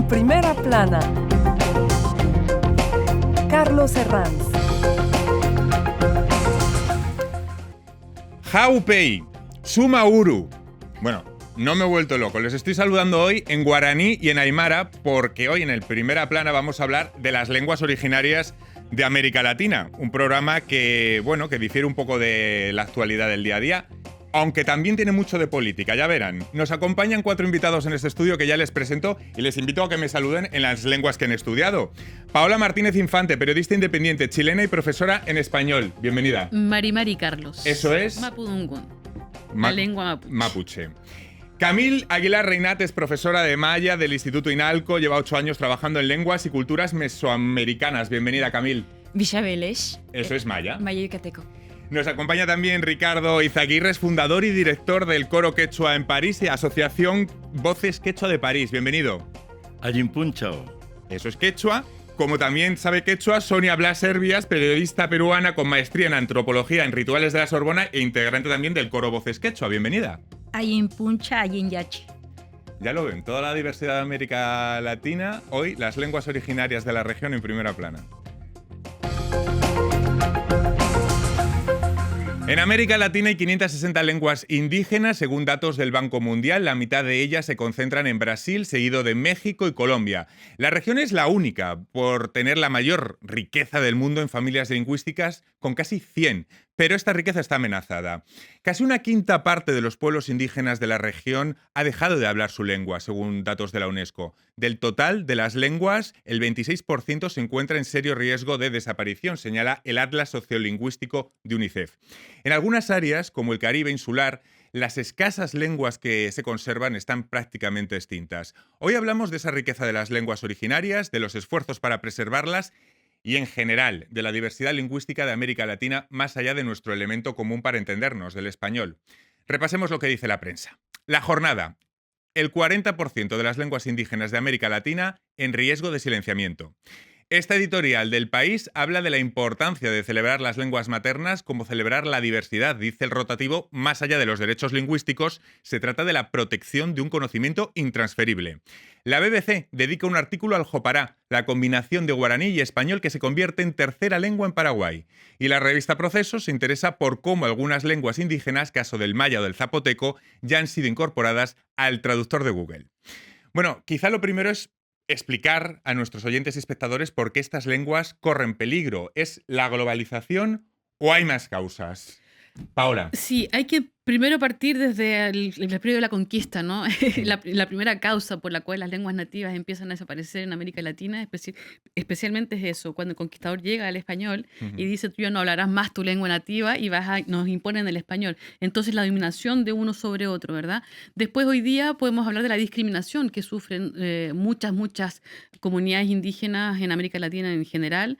En primera plana, Carlos Herranz. Jaupei, Sumauru. Bueno, no me he vuelto loco. Les estoy saludando hoy en guaraní y en aymara porque hoy en el Primera Plana vamos a hablar de las lenguas originarias de América Latina. Un programa que difiere un poco de la actualidad del día a día, aunque también tiene mucho de política, ya verán. Nos acompañan 4 invitados en este estudio que ya les presento y les invito a que me saluden en las lenguas que han estudiado. Paola Martínez Infante, periodista independiente, chilena y profesora en español. Bienvenida. Mari Carlos. Eso es. Mapudungun. La lengua mapuche. Camil Aguilar Reinat es profesora de Maya del Instituto Inalco, lleva 8 años trabajando en lenguas y culturas mesoamericanas. Bienvenida, Camil. Villavelesh. Eso es Maya. Maya yucateco. Nos acompaña también Ricardo Izaguirre, fundador y director del Coro Quechua en París y Asociación Voces Quechua de París. Bienvenido. Ayimpunchao. Eso es quechua. Como también sabe quechua, Sonia Blas Servias, periodista peruana con maestría en antropología en rituales de la Sorbona e integrante también del Coro Voces Quechua. Bienvenida. Ayimpuncha, ayinyachi. Ya lo ven, toda la diversidad de América Latina, hoy las lenguas originarias de la región en primera plana. En América Latina hay 560 lenguas indígenas, según datos del Banco Mundial. La mitad de ellas se concentran en Brasil, seguido de México y Colombia. La región es la única por tener la mayor riqueza del mundo en familias lingüísticas, con casi 100. Pero esta riqueza está amenazada. Casi una quinta parte de los pueblos indígenas de la región ha dejado de hablar su lengua, según datos de la UNESCO. Del total de las lenguas, el 26% se encuentra en serio riesgo de desaparición, señala el Atlas Sociolingüístico de UNICEF. En algunas áreas, como el Caribe insular, las escasas lenguas que se conservan están prácticamente extintas. Hoy hablamos de esa riqueza de las lenguas originarias, de los esfuerzos para preservarlas y, en general, de la diversidad lingüística de América Latina, más allá de nuestro elemento común para entendernos, del español. Repasemos lo que dice la prensa. La jornada. El 40% de las lenguas indígenas de América Latina en riesgo de silenciamiento. Esta editorial del País habla de la importancia de celebrar las lenguas maternas como celebrar la diversidad. Dice el rotativo, más allá de los derechos lingüísticos, se trata de la protección de un conocimiento intransferible. La BBC dedica un artículo al jopará, la combinación de guaraní y español que se convierte en tercera lengua en Paraguay. Y la revista Proceso se interesa por cómo algunas lenguas indígenas, caso del maya o del zapoteco, ya han sido incorporadas al traductor de Google. Bueno, quizá lo primero es explicar a nuestros oyentes y espectadores por qué estas lenguas corren peligro. ¿Es la globalización o hay más causas? Paola. Sí, hay que primero partir desde el periodo de la conquista, ¿no? La primera causa por la cual las lenguas nativas empiezan a desaparecer en América Latina especialmente es eso, cuando el conquistador llega al español y dice, tú ya no hablarás más tu lengua nativa y nos imponen el español. Entonces la dominación de uno sobre otro, ¿verdad? Después hoy día podemos hablar de la discriminación que sufren muchas comunidades indígenas en América Latina en general.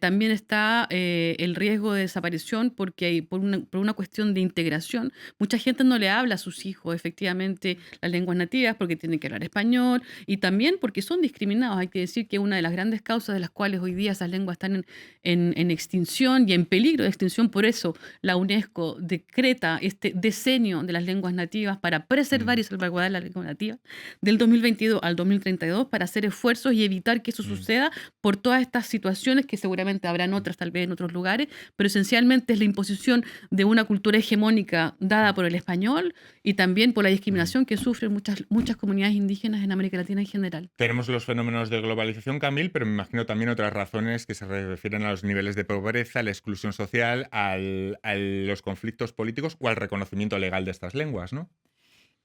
También está el riesgo de desaparición porque por una cuestión de integración. Mucha gente no le habla a sus hijos efectivamente las lenguas nativas porque tienen que hablar español y también porque son discriminados. Hay que decir que una de las grandes causas de las cuales hoy día esas lenguas están en extinción y en peligro de extinción, por eso la UNESCO decreta este decenio de las lenguas nativas para preservar y salvaguardar las lenguas nativas del 2022 al 2032 para hacer esfuerzos y evitar que eso suceda por todas estas situaciones que seguramente habrán otras tal vez en otros lugares, pero esencialmente es la imposición de una cultura hegemónica dada por el español y también por la discriminación que sufren muchas comunidades indígenas en América Latina en general. Tenemos los fenómenos de globalización, Camil, pero me imagino también otras razones que se refieren a los niveles de pobreza, a la exclusión social, a los conflictos políticos o al reconocimiento legal de estas lenguas, ¿no?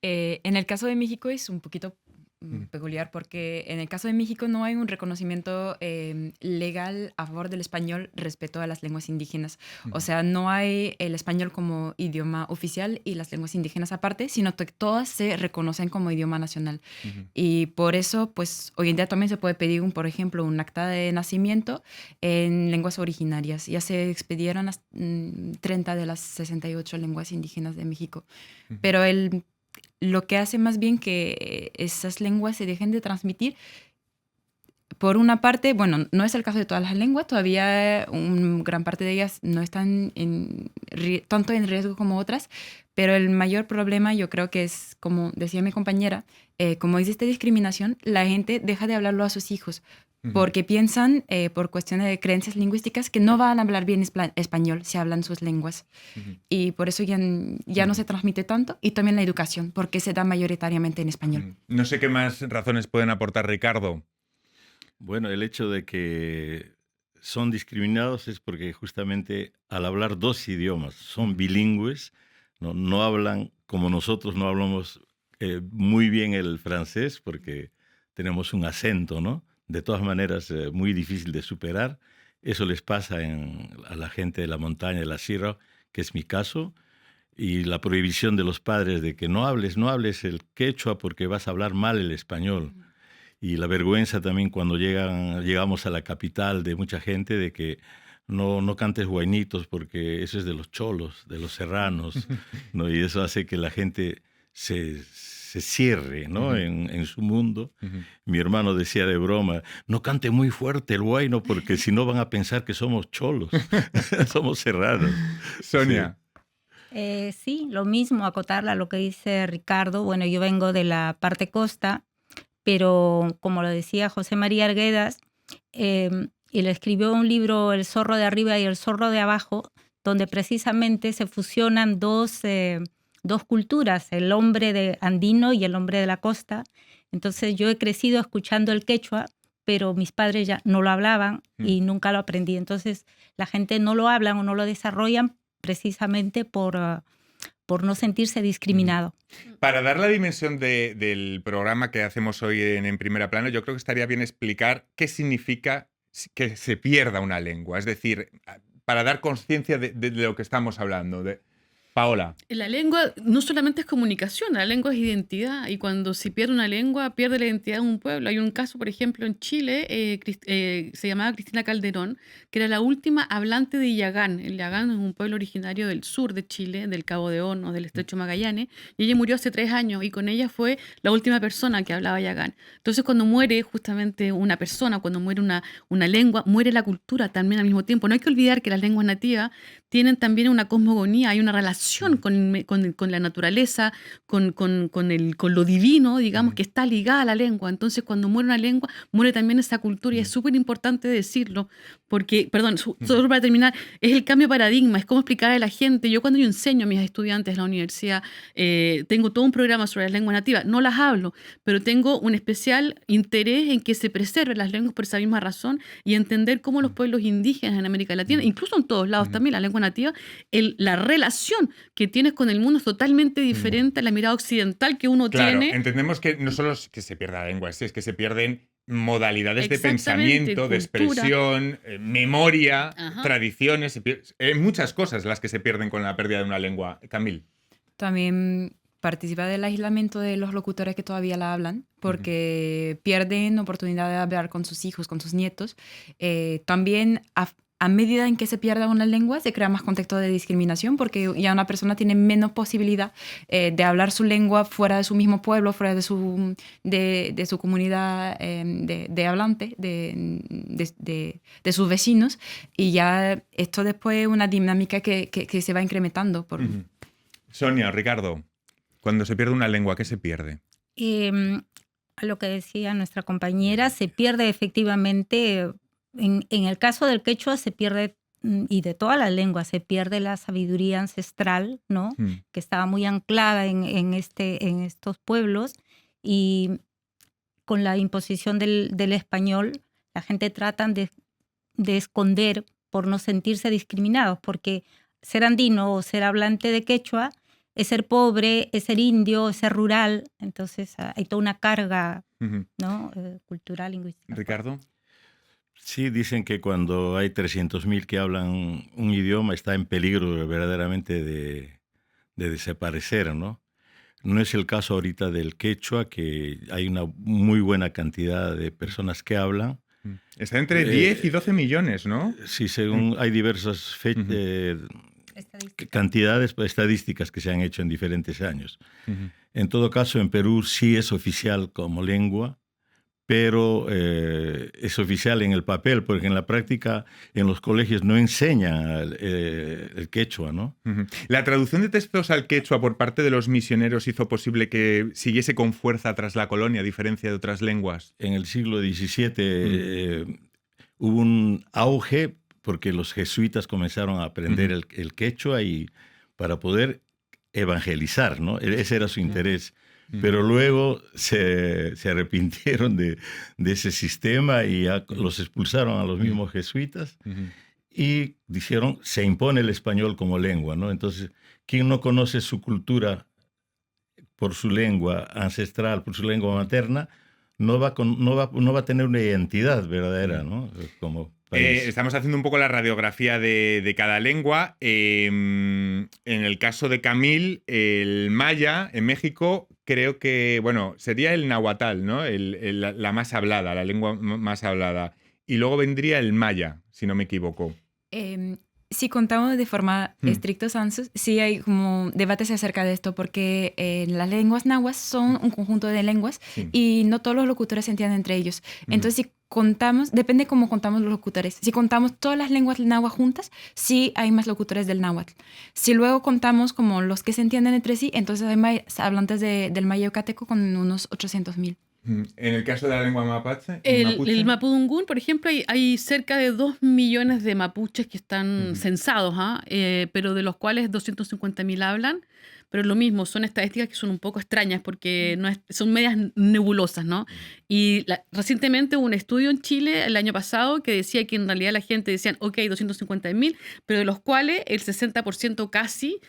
En el caso de México es un poquito peculiar porque en el caso de México no hay un reconocimiento legal a favor del español respecto a las lenguas indígenas. O sea, no hay el español como idioma oficial y las lenguas indígenas aparte, sino que todas se reconocen como idioma nacional. Y por eso, pues, hoy en día también se puede pedir, por ejemplo, un acta de nacimiento en lenguas originarias. Ya se expedieron 30 de las 68 lenguas indígenas de México. Pero lo que hace más bien que esas lenguas se dejen de transmitir por una parte, bueno, no es el caso de todas las lenguas, todavía gran parte de ellas no están tanto en riesgo como otras, pero el mayor problema yo creo que es, como decía mi compañera, como existe discriminación, la gente deja de hablarlo a sus hijos porque piensan, por cuestiones de creencias lingüísticas, que no van a hablar bien español si hablan sus lenguas. Y por eso ya no se transmite tanto. Y también la educación, porque se da mayoritariamente en español. No sé qué más razones pueden aportar, Ricardo. Bueno, el hecho de que son discriminados es porque justamente al hablar dos idiomas, son bilingües, no hablan como nosotros, no hablamos muy bien el francés porque tenemos un acento, ¿no? De todas maneras, muy difícil de superar. Eso les pasa a la gente de la montaña, de la sierra, que es mi caso, y la prohibición de los padres de que no hables el quechua porque vas a hablar mal el español. Y la vergüenza también cuando llegamos a la capital de mucha gente de que no cantes guainitos porque eso es de los cholos, de los serranos, ¿no? Y eso hace que la gente se cierre, ¿no? en su mundo. Mi hermano decía de broma, no cante muy fuerte el guayno porque si no van a pensar que somos cholos, somos serranos. Sonia. Sí, lo mismo, acotarla a lo que dice Ricardo. Bueno, yo vengo de la parte costa, pero como lo decía José María Arguedas, él escribió un libro, El zorro de arriba y el zorro de abajo, donde precisamente se fusionan dos culturas, el hombre andino y el hombre de la costa. Entonces yo he crecido escuchando el quechua, pero mis padres ya no lo hablaban y nunca lo aprendí. Entonces la gente no lo hablan o no lo desarrollan precisamente por no sentirse discriminado. Para dar la dimensión del programa que hacemos hoy en Primera Plana, yo creo que estaría bien explicar qué significa que se pierda una lengua. Es decir, para dar conciencia de lo que estamos hablando. Paola. La lengua no solamente es comunicación, la lengua es identidad, y cuando se pierde una lengua, pierde la identidad de un pueblo. Hay un caso, por ejemplo, en Chile, se llamaba Cristina Calderón, que era la última hablante de Yagán. El Yagán es un pueblo originario del sur de Chile, del Cabo de Hornos, del Estrecho Magallanes, y ella murió hace 3 años, y con ella fue la última persona que hablaba Yagán. Entonces, cuando muere justamente una persona, cuando muere una lengua, muere la cultura también al mismo tiempo. No hay que olvidar que las lenguas nativas tienen también una cosmogonía, hay una relación con la naturaleza, con lo divino, digamos, que está ligada a la lengua. Entonces, cuando muere una lengua, muere también esa cultura, y es súper importante decirlo, porque, perdón, solo para terminar, es el cambio de paradigma, es cómo explicar a la gente. Yo cuando yo enseño a mis estudiantes en la universidad, tengo todo un programa sobre las lenguas nativas, no las hablo, pero tengo un especial interés en que se preserven las lenguas por esa misma razón, y entender cómo los pueblos indígenas en América Latina, incluso en todos lados también, la lengua nativa, la relación que tienes con el mundo es totalmente diferente a la mirada occidental que uno tiene. Entendemos que no solo es que se pierda la lengua, es que se pierden modalidades de Exactamente, pensamiento, de cultura. expresión, memoria, Ajá. tradiciones, muchas cosas las que se pierden con la pérdida de una lengua. Camil. También participa del aislamiento de los locutores que todavía la hablan, porque pierden oportunidad de hablar con sus hijos, con sus nietos. También a medida en que se pierda una lengua, se crea más contexto de discriminación, porque ya una persona tiene menos posibilidad de hablar su lengua fuera de su mismo pueblo, fuera de su comunidad de hablantes, de sus vecinos, y ya esto después es una dinámica que se va incrementando. Sonia, Ricardo, cuando se pierde una lengua, ¿qué se pierde? A lo que decía nuestra compañera, se pierde efectivamente. En el caso del quechua se pierde, y de todas las lenguas, se pierde la sabiduría ancestral, ¿no? Que estaba muy anclada en estos pueblos, y con la imposición del español, la gente trata de esconder por no sentirse discriminados, porque ser andino o ser hablante de quechua es ser pobre, es ser indio, es ser rural. Entonces hay toda una carga, ¿no? Cultural, lingüística. Ricardo. Sí, dicen que cuando hay 300.000 que hablan un idioma está en peligro verdaderamente de desaparecer, ¿no? No es el caso ahorita del quechua, que hay una muy buena cantidad de personas que hablan. Está entre 10 y 12 millones, ¿no? Sí, según hay diversas cantidades estadísticas que se han hecho en diferentes años. En todo caso, en Perú sí es oficial como lengua, pero es oficial en el papel, porque en la práctica en los colegios no enseñan el quechua, ¿no? ¿La traducción de textos al quechua por parte de los misioneros hizo posible que siguiese con fuerza tras la colonia, a diferencia de otras lenguas? En el siglo XVII hubo un auge porque los jesuitas comenzaron a aprender el quechua y para poder evangelizar, ¿no? Ese era su interés. Pero luego se arrepintieron de ese sistema y los expulsaron a los mismos jesuitas y dijeron, se impone el español como lengua, ¿no? Entonces, quien no conoce su cultura por su lengua ancestral, por su lengua materna, no va a tener una identidad verdadera, ¿no? Como estamos haciendo un poco la radiografía de cada lengua. En el caso de Camil, el maya en México creo que, bueno, sería el nahuatl, ¿no? La más hablada, la lengua más hablada. Y luego vendría el maya, si no me equivoco. Si contamos de forma estricta, Santos, sí hay como debates acerca de esto, porque las lenguas nahuas son un conjunto de lenguas y no todos los locutores se entienden entre ellos. Entonces, si contamos, depende cómo contamos los locutores. Si contamos todas las lenguas náhuatl juntas, sí hay más locutores del náhuatl. Si luego contamos como los que se entienden entre sí, entonces hay más hablantes del maya yucateco con unos 800,000. En el caso de la lengua mapuche, el mapudungún, por ejemplo, hay cerca de 2 millones de mapuches que están censados, pero de los cuales 250,000 hablan. Pero lo mismo, son estadísticas que son un poco extrañas porque son medias nebulosas, ¿no? Y recientemente hubo un estudio en Chile el año pasado que decía que en realidad la gente decían, ok, 250,000, pero de los cuales el 60% casi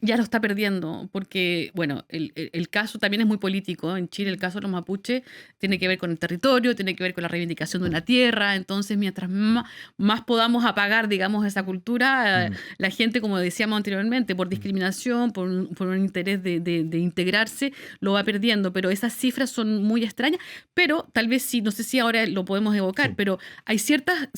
ya lo está perdiendo, porque, bueno, el caso también es muy político. En Chile el caso de los mapuches tiene que ver con el territorio, tiene que ver con la reivindicación de una tierra. Entonces, mientras más podamos apagar, digamos, esa cultura, la gente, como decíamos anteriormente, por discriminación, por un interés de integrarse, lo va perdiendo. Pero esas cifras son muy extrañas, pero tal vez sí, no sé si ahora lo podemos evocar, pero hay ciertas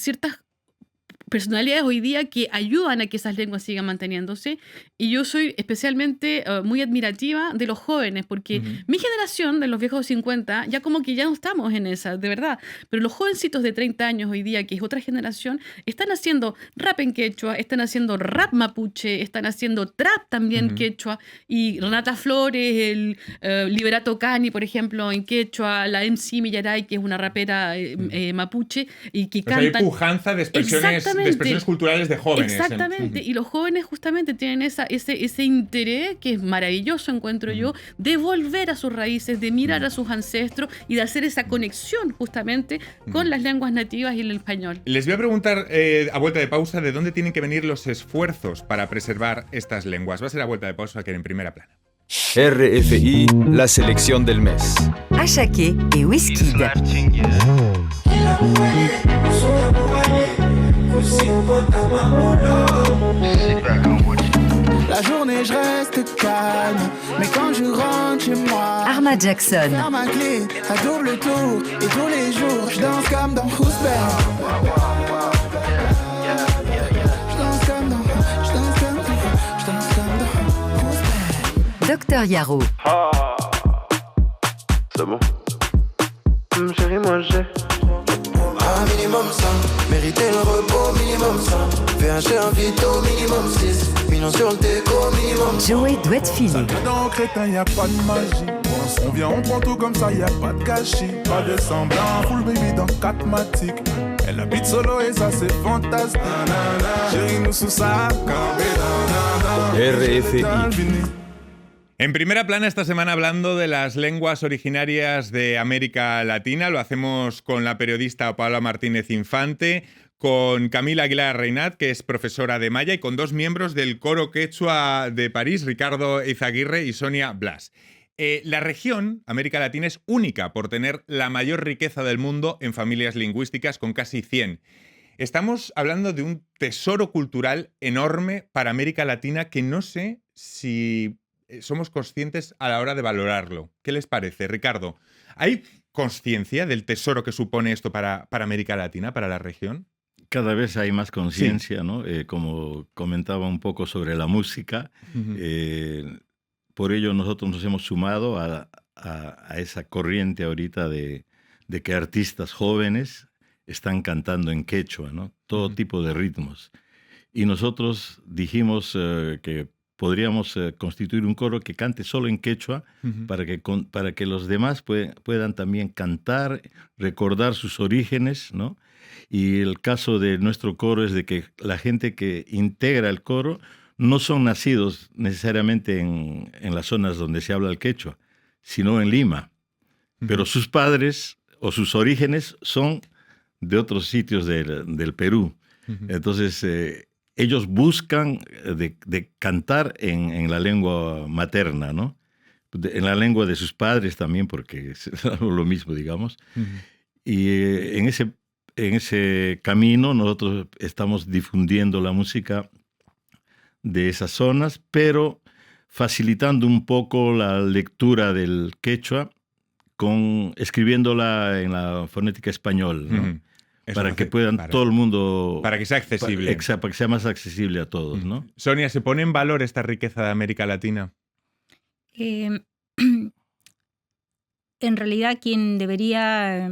personalidades hoy día que ayudan a que esas lenguas sigan manteniéndose, y yo soy especialmente muy admirativa de los jóvenes, porque mi generación de los viejos 50 ya como que ya no estamos en esa, de verdad, pero los jovencitos de 30 años hoy día, que es otra generación, están haciendo rap en quechua, están haciendo rap mapuche, están haciendo trap también quechua, y Renata Flores, el Liberato Cani, por ejemplo, en quechua, la MC Millaray, que es una rapera mapuche, y que canta... Hay pujanza de expresiones culturales de jóvenes. Exactamente, y los jóvenes justamente tienen ese interés, que es maravilloso, encuentro yo, de volver a sus raíces, de mirar a sus ancestros y de hacer esa conexión justamente con las lenguas nativas y el español. Les voy a preguntar a vuelta de pausa de dónde tienen que venir los esfuerzos para preservar estas lenguas. Va a ser a vuelta de pausa, que en primera plana. RFI, la selección del mes. Achaqué et Whisky. La journée je reste calme, mais quand je rentre chez moi, Arma Jackson. Faire ma clé à double tour et tous les jours je danse comme dans Who's Bad. Je danse comme dans Who's Bad. Dr Yaro. C'est bon. Chérie, moi j'ai minimum 100, mériter le repos, minimum 100. VH un vito, minimum 6. Millions sur le déco, minimum 100. Joey doit filer. Dans crétin, y a pas de magie. On vient, on prend tout comme ça, y a pas de gâchis. Pas de semblant, full baby dans 4 matiques. Elle habite solo et ça c'est fantastique. Chérie, nous sous ça, RFI. En primera plana esta semana hablando de las lenguas originarias de América Latina. Lo hacemos con la periodista Paula Martínez Infante, con Camila Aguilar Reynat, que es profesora de maya, y con dos miembros del coro quechua de París, Ricardo Izaguirre y Sonia Blas. La región, América Latina, es única por tener la mayor riqueza del mundo en familias lingüísticas, con casi 100. Estamos hablando de un tesoro cultural enorme para América Latina que no sé si somos conscientes a la hora de valorarlo. ¿Qué les parece, Ricardo? ¿Hay conciencia del tesoro que supone esto para América Latina, para la región? Cada vez hay más conciencia, ¿no? Como comentaba un poco sobre la música, por ello nosotros nos hemos sumado a esa corriente ahorita de de que artistas jóvenes están cantando en quechua, ¿no? Todo tipo de ritmos. Y nosotros dijimos que podríamos constituir un coro que cante solo en quechua para que los demás puedan también cantar, recordar sus orígenes, ¿no? Y el caso de nuestro coro es de que la gente que integra el coro no son nacidos necesariamente en las zonas donde se habla el quechua, sino en Lima. Pero sus padres o sus orígenes son de otros sitios del Perú. Entonces, ellos buscan de cantar en la lengua materna, ¿no? En la lengua de sus padres también, porque es lo mismo, digamos. Y en ese camino nosotros estamos difundiendo la música de esas zonas, pero facilitando un poco la lectura del quechua escribiéndola en la fonética español, ¿no? Para que puedan todo el mundo... Para que sea accesible. Para que sea más accesible a todos, ¿no? Sonia, ¿se pone en valor esta riqueza de América Latina? En realidad quien debería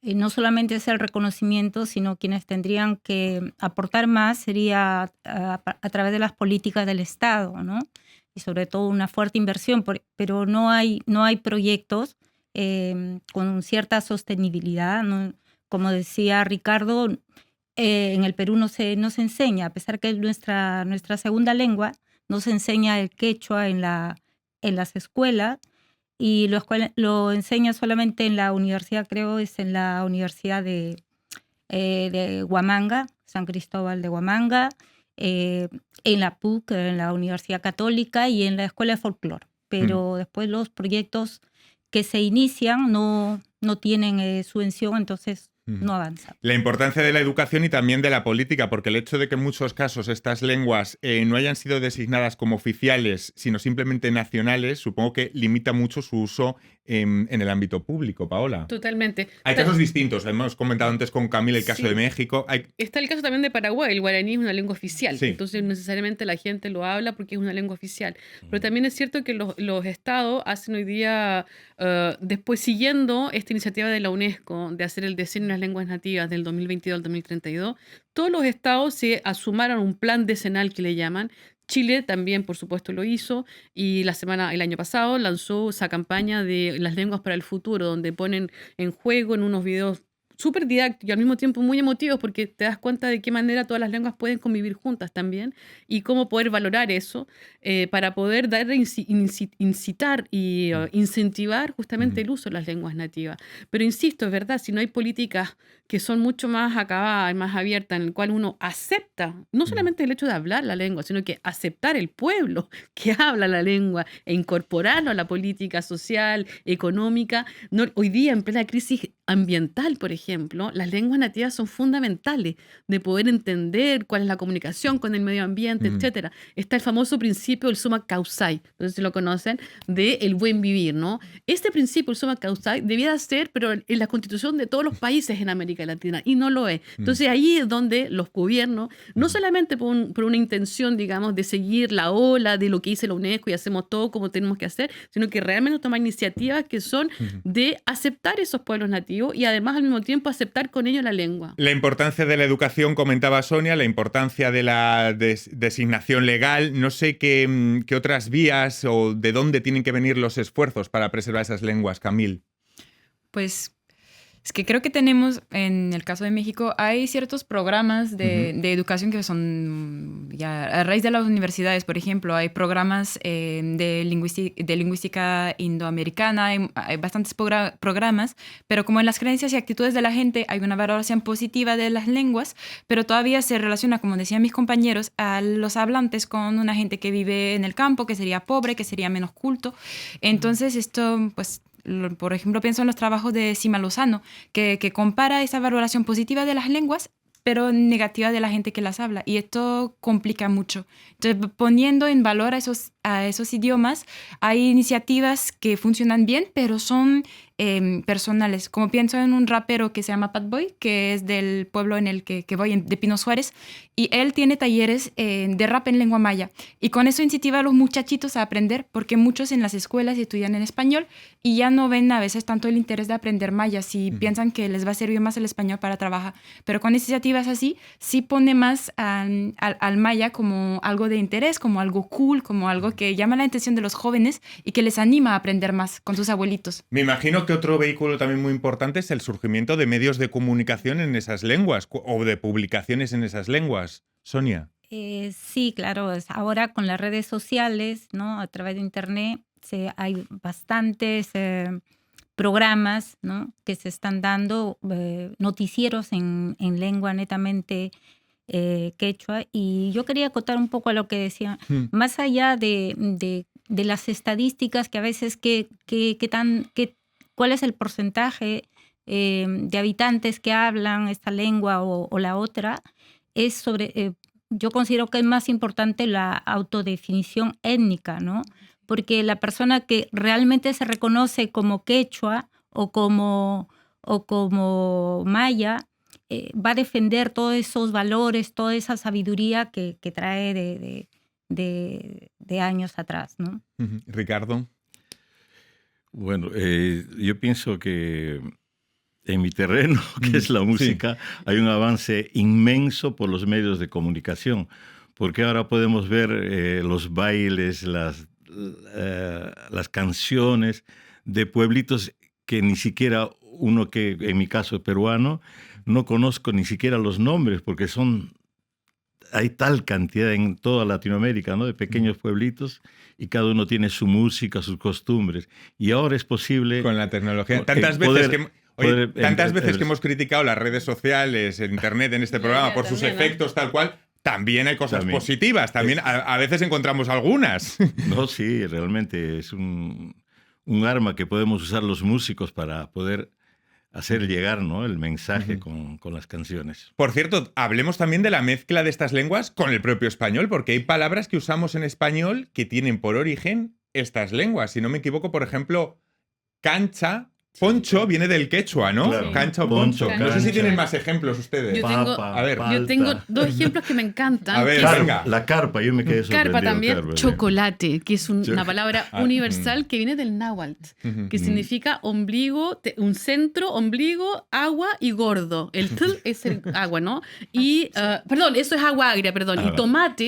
no solamente hacer el reconocimiento, sino quienes tendrían que aportar más sería a través de las políticas del Estado, ¿no? Y sobre todo una fuerte inversión, pero no hay proyectos con cierta sostenibilidad, ¿no? Como decía Ricardo, en el Perú no se enseña, a pesar que es nuestra segunda lengua, no se enseña el quechua en las escuelas, y lo enseña solamente en la universidad, creo, es en la Universidad de Huamanga, San Cristóbal de Huamanga, en la PUC, en la Universidad Católica y en la Escuela de Folclore. Pero después los proyectos que se inician no tienen subvención, entonces no avanza. La importancia de la educación y también de la política, porque el hecho de que en muchos casos estas lenguas no hayan sido designadas como oficiales, sino simplemente nacionales, supongo que limita mucho su uso en el ámbito público, Paola. Totalmente. Hay casos distintos, hemos comentado antes con Camila el caso de México. Está el caso también de Paraguay, el guaraní es una lengua oficial, Sí. entonces necesariamente la gente lo habla porque es una lengua oficial. Pero también es cierto que los estados hacen hoy día, después siguiendo esta iniciativa de la UNESCO de hacer el diseño de las lenguas nativas del 2022 al 2032, todos los estados se asumaron un plan decenal que le llaman. Chile también, por supuesto, lo hizo, y el año pasado lanzó esa campaña de las lenguas para el futuro, donde ponen en juego en unos videos súper didácticos y al mismo tiempo muy emotivos, porque te das cuenta de qué manera todas las lenguas pueden convivir juntas también y cómo poder valorar eso para poder incitar y incentivar justamente el uso de las lenguas nativas. Pero insisto, es verdad, si no hay políticas que son mucho más acabadas y más abiertas, en el cual uno acepta, no solamente el hecho de hablar la lengua, sino que aceptar el pueblo que habla la lengua e incorporarlo a la política social, económica. Hoy día, en plena crisis ambiental, por ejemplo, las lenguas nativas son fundamentales de poder entender cuál es la comunicación con el medio ambiente, etcétera. Está el famoso principio del summa causai, no sé si lo conocen, de el buen vivir, ¿no? Este principio, el summa causai, debiera ser, pero en la constitución de todos los países en América Latina, y no lo es. Entonces ahí es donde los gobiernos, no solamente por una intención, digamos, de seguir la ola de lo que dice la UNESCO y hacemos todo como tenemos que hacer, sino que realmente tomar iniciativas que son de aceptar esos pueblos nativos y además al mismo tiempo aceptar con ellos la lengua. La importancia de la educación, comentaba Sonia, la importancia de la designación legal. No sé qué otras vías o de dónde tienen que venir los esfuerzos para preservar esas lenguas, Camil. Pues es que creo que tenemos, en el caso de México, hay ciertos programas de educación que son ya a raíz de las universidades. Por ejemplo, hay programas de lingüística indoamericana, hay bastantes programas, pero como en las creencias y actitudes de la gente hay una valoración positiva de las lenguas, pero todavía se relaciona, como decían mis compañeros, a los hablantes con una gente que vive en el campo, que sería pobre, que sería menos culto. Entonces esto, pues, por ejemplo, pienso en los trabajos de Sima Lozano, que compara esa valoración positiva de las lenguas, pero negativa de la gente que las habla. Y esto complica mucho. Entonces, poniendo en valor a esos idiomas, hay iniciativas que funcionan bien, pero son personales. Como pienso en un rapero que se llama Pat Boy, que es del pueblo en el que voy, de Pino Suárez, y él tiene talleres de rap en lengua maya. Y con eso incentiva a los muchachitos a aprender, porque muchos en las escuelas estudian en español y ya no ven a veces tanto el interés de aprender maya, si piensan que les va a servir más el español para trabajar. Pero con iniciativas así, sí pone más al maya como algo de interés, como algo cool, como algo que llama la atención de los jóvenes y que les anima a aprender más con sus abuelitos. Me imagino que otro vehículo también muy importante es el surgimiento de medios de comunicación en esas lenguas o de publicaciones en esas lenguas. Sonia. Sí, claro. Ahora con las redes sociales, ¿no? A través de Internet hay bastantes programas, ¿no? Que se están dando, noticieros en lengua netamente quechua. Y yo quería acotar un poco a lo que decía. Más allá de las estadísticas que a veces cuál es el porcentaje de habitantes que hablan esta lengua o la otra, es sobre, yo considero que es más importante la autodefinición étnica, ¿no? Porque la persona que realmente se reconoce como quechua o como maya va a defender todos esos valores, toda esa sabiduría que trae de años atrás, ¿no? Ricardo. Bueno, yo pienso que en mi terreno, que es la música, hay un avance inmenso por los medios de comunicación, porque ahora podemos ver los bailes, las canciones de pueblitos que ni siquiera uno que, en mi caso, es peruano, no conozco ni siquiera los nombres, porque hay tal cantidad en toda Latinoamérica, ¿no? De pequeños pueblitos, y cada uno tiene su música, sus costumbres. Y ahora es posible... Con la tecnología. Tantas veces que hemos criticado las redes sociales, el Internet en este programa por sus efectos, tal cual, también hay cosas positivas. También a veces encontramos algunas. No, sí, realmente es un arma que podemos usar los músicos para poder hacer llegar, ¿no?, el mensaje con las canciones. Por cierto, hablemos también de la mezcla de estas lenguas con el propio español, porque hay palabras que usamos en español que tienen por origen estas lenguas. Si no me equivoco, por ejemplo, cancha, poncho viene del quechua, ¿no? Claro. Cancha o poncho. Poncho, No sé si cancha. tienen más ejemplos ustedes. Yo tengo dos ejemplos que me encantan. A ver, venga. La carpa, yo me quedé sorprendido. Carpa también, Carpa, chocolate, que es una palabra universal que viene del náhuatl, que significa ombligo, un centro, ombligo, agua y gordo. El tl es el agua, ¿no? Y, perdón, eso es agua agria, perdón. Y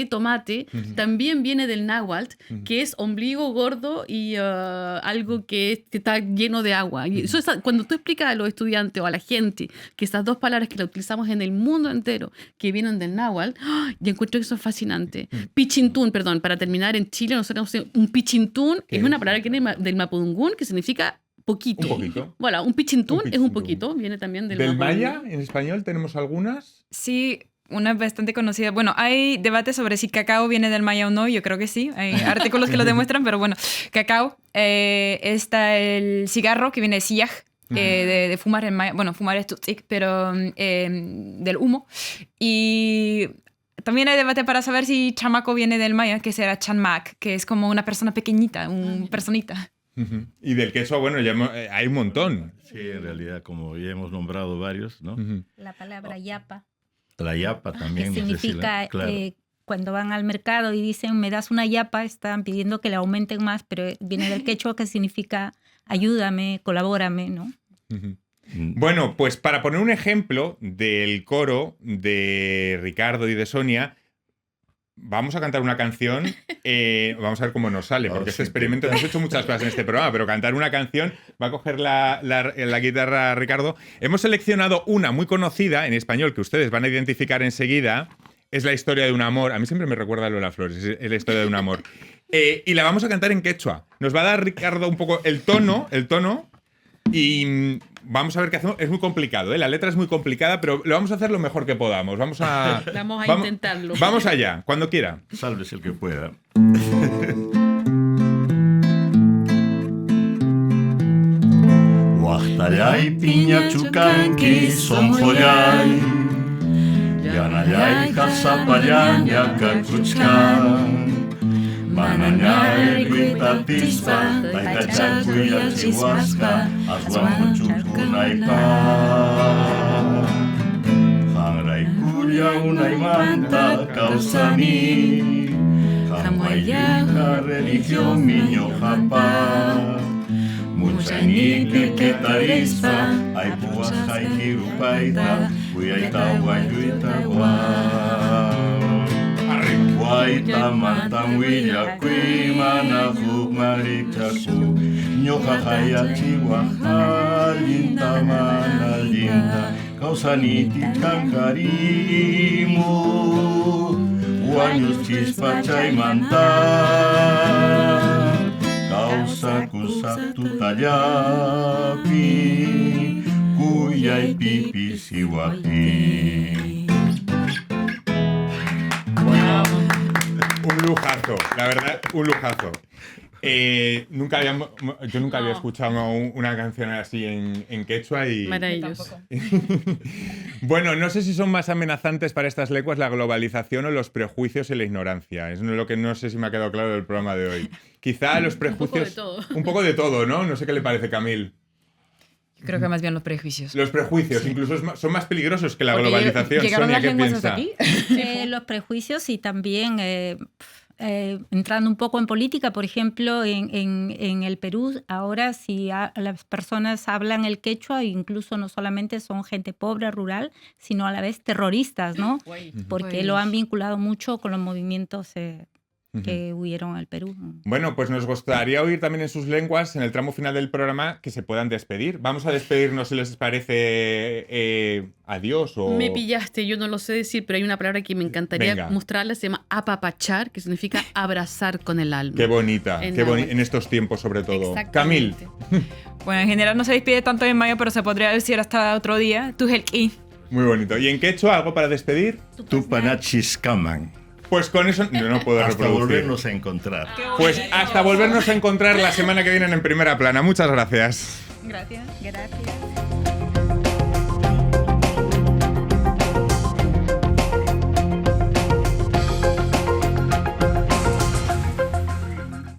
tomate también viene del náhuatl, que es ombligo, gordo y algo que está lleno de agua. Y eso cuando tú explicas a los estudiantes o a la gente que estas dos palabras que las utilizamos en el mundo entero, que vienen del náhuatl, yo encuentro que eso es fascinante. Pichintún, perdón, para terminar, en Chile nosotros tenemos un pichintún, es una palabra que viene del mapudungún, que significa poquito. Un poquito. Voilà, un pichintún es un poquito, viene también del ¿Del mapudungún. maya en español tenemos algunas? Sí, una bastante conocida. Bueno, hay debate sobre si cacao viene del maya o no. Yo creo que sí. Hay artículos que lo demuestran, pero bueno, cacao. Está el cigarro, que viene de siyaj, de fumar en maya. Bueno, fumar es tutzik, pero del humo. Y también hay debate para saber si chamaco viene del maya, que será chanmak, que es como una persona pequeñita, un personita. Y del quechua, bueno, ya hay un montón. Sí, en realidad, como ya hemos nombrado varios, ¿no? La palabra yapa. La yapa también. Que no sé si significa, claro. cuando van al mercado y dicen, me das una yapa, están pidiendo que le aumenten más, pero viene del quechua, que significa ayúdame, colabórame, ¿no? Bueno, pues para poner un ejemplo del coro de Ricardo y de Sonia, vamos a cantar una canción, vamos a ver cómo nos sale, porque este experimento, hemos hecho muchas cosas en este programa, pero cantar una canción, va a coger la guitarra Ricardo. Hemos seleccionado una muy conocida en español que ustedes van a identificar enseguida, es la historia de un amor. A mí siempre me recuerda a Lola Flores, es la historia de un amor. Y la vamos a cantar en quechua. Nos va a dar Ricardo un poco el tono, y vamos a ver qué hacemos. Es muy complicado, ¿eh? La letra es muy complicada, pero lo vamos a hacer lo mejor que podamos. Vamos a intentarlo. Vamos allá, cuando quiera. Sálvese el que pueda. Huachtayay piña chucanqui son joyay Yanayay casapayán yakakuchkan Mananyari kuita tispa, taita kuya chihuasca, aswan chukunaipa. Hangrai kuya unaimanta kausani, hamaya religión miño japa. Muchainique que tarispa, ay puas hay kirupaita, kuyaita guayuita guau. Guaita mantan huilla kuimana marichaku, ñoja haya chihuaja, linda mana linda, causaniti cancarimu, guaños chispa chaimanta. Causa kusa tutayapi, kuya y pipi siwapi. Bueno, un lujazo, la verdad, un lujazo. Yo nunca había escuchado una canción así en quechua y... Maravilloso. Bueno, no sé si son más amenazantes para estas lenguas la globalización o los prejuicios y la ignorancia. Es lo que no sé si me ha quedado claro del programa de hoy. Quizá los prejuicios... Un poco de todo, ¿no? No sé qué le parece, Camil. Creo que más bien los prejuicios. Los prejuicios, sí. Incluso son más peligrosos que la Porque globalización. ¿llegaron Sonia, las ¿qué lenguas piensa? hasta aquí? Los prejuicios y también entrando un poco en política, por ejemplo, en el Perú, ahora si las personas hablan el quechua, incluso no solamente son gente pobre, rural, sino a la vez terroristas, ¿no? Porque lo han vinculado mucho con los movimientos que hubieron en el Perú. Bueno, pues nos gustaría oír también en sus lenguas, en el tramo final del programa, que se puedan despedir. Vamos a despedirnos, si les parece, adiós o... Me pillaste, yo no lo sé decir, pero hay una palabra que me encantaría mostrarla, se llama apapachar, que significa abrazar con el alma. Qué bonita, en estos tiempos sobre todo. Camil. Bueno, en general no se despide tanto en mayo, pero se podría decir hasta otro día. Tujelki. Muy bonito. ¿Y en quechua algo para despedir? Tupanachiscaman. Pues con eso no puedo hasta reproducir. Volvernos a encontrar. Pues hasta volvernos a encontrar la semana que viene en Primera Plana. Muchas gracias. Gracias.